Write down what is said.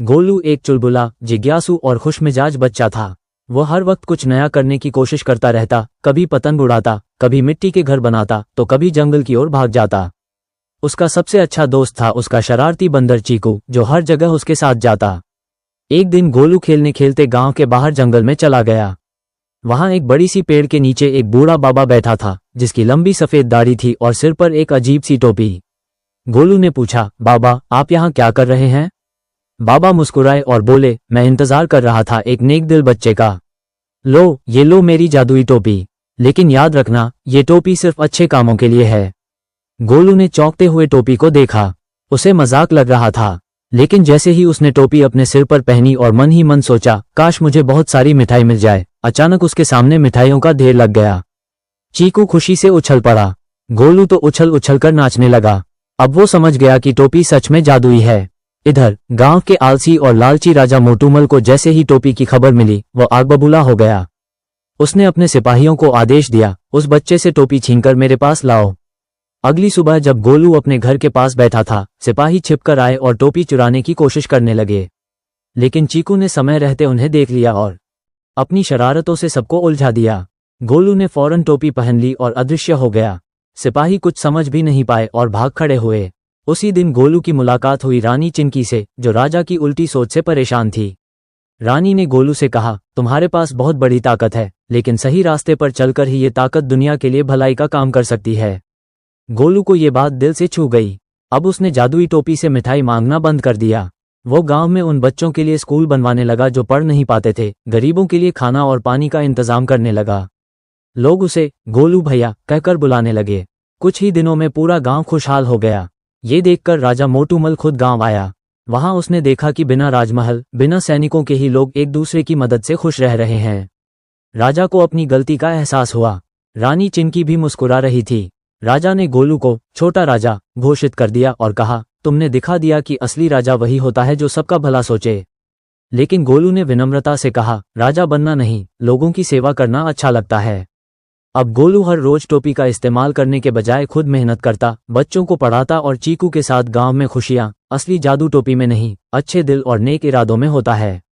गोलू एक चुलबुला, जिज्ञासु और खुशमिजाज बच्चा था। वो हर वक्त कुछ नया करने की कोशिश करता रहता, कभी पतंग उड़ाता, कभी मिट्टी के घर बनाता, तो कभी जंगल की ओर भाग जाता। उसका सबसे अच्छा दोस्त था उसका शरारती बंदर चीकू, जो हर जगह उसके साथ जाता। एक दिन गोलू खेलने खेलते गांव के बाहर जंगल में चला गया। वहां एक बड़ी सी पेड़ के नीचे एक बूढ़ा बाबा बैठा था, जिसकी लंबी सफेद दाढ़ी थी और सिर पर एक अजीब सी टोपी। गोलू ने पूछा, बाबा आप यहाँ क्या कर रहे हैं? बाबा मुस्कुराए और बोले, मैं इंतजार कर रहा था एक नेक दिल बच्चे का। ये लो मेरी जादुई टोपी, लेकिन याद रखना ये टोपी सिर्फ अच्छे कामों के लिए है। गोलू ने चौंकते हुए टोपी को देखा। उसे मजाक लग रहा था, लेकिन जैसे ही उसने टोपी अपने सिर पर पहनी और मन ही मन सोचा, काश मुझे बहुत सारी मिठाई मिल जाए, अचानक उसके सामने मिठाइयों का ढेर लग गया। चीकू खुशी से उछल पड़ा। गोलू तो उछल उछल कर नाचने लगा। अब वो समझ गया कि टोपी सच में जादुई है। इधर गांव के आलसी और लालची राजा मोटूमल को जैसे ही टोपी की खबर मिली, वो आग बबूला हो गया। उसने अपने सिपाहियों को आदेश दिया, उस बच्चे से टोपी छीनकर मेरे पास लाओ। अगली सुबह जब गोलू अपने घर के पास बैठा था, सिपाही छिपकर आए और टोपी चुराने की कोशिश करने लगे। लेकिन चीकू ने समय रहते उन्हें देख लिया और अपनी शरारतों से सबको उलझा दिया। गोलू ने फौरन टोपी पहन ली और अदृश्य हो गया। सिपाही कुछ समझ भी नहीं पाए और भाग खड़े हुए। उसी दिन गोलू की मुलाकात हुई रानी चिनकी से, जो राजा की उल्टी सोच से परेशान थी। रानी ने गोलू से कहा, तुम्हारे पास बहुत बड़ी ताकत है, लेकिन सही रास्ते पर चलकर ही ये ताकत दुनिया के लिए भलाई का काम कर सकती है। गोलू को ये बात दिल से छू गई। अब उसने जादुई टोपी से मिठाई मांगना बंद कर दिया। वो गांव में उन बच्चों के लिए स्कूल बनवाने लगा जो पढ़ नहीं पाते थे, गरीबों के लिए खाना और पानी का इंतजाम करने लगा। लोग उसे गोलू भैया कहकर बुलाने लगे। कुछ ही दिनों में पूरा गांव खुशहाल हो गया। ये देखकर राजा मोटूमल खुद गांव आया। वहां उसने देखा कि बिना राजमहल, बिना सैनिकों के ही लोग एक दूसरे की मदद से खुश रह रहे हैं। राजा को अपनी गलती का एहसास हुआ। रानी चिनकी भी मुस्कुरा रही थी। राजा ने गोलू को छोटा राजा घोषित कर दिया और कहा, तुमने दिखा दिया कि असली राजा वही होता है जो सबका भला सोचे। लेकिन गोलू ने विनम्रता से कहा, राजा बनना नहीं, लोगों की सेवा करना अच्छा लगता है। अब गोलू हर रोज टोपी का इस्तेमाल करने के बजाय खुद मेहनत करता, बच्चों को पढ़ाता और चीकू के साथ गांव में खुशियां असली जादू टोपी में नहीं, अच्छे दिल और नेक इरादों में होता है।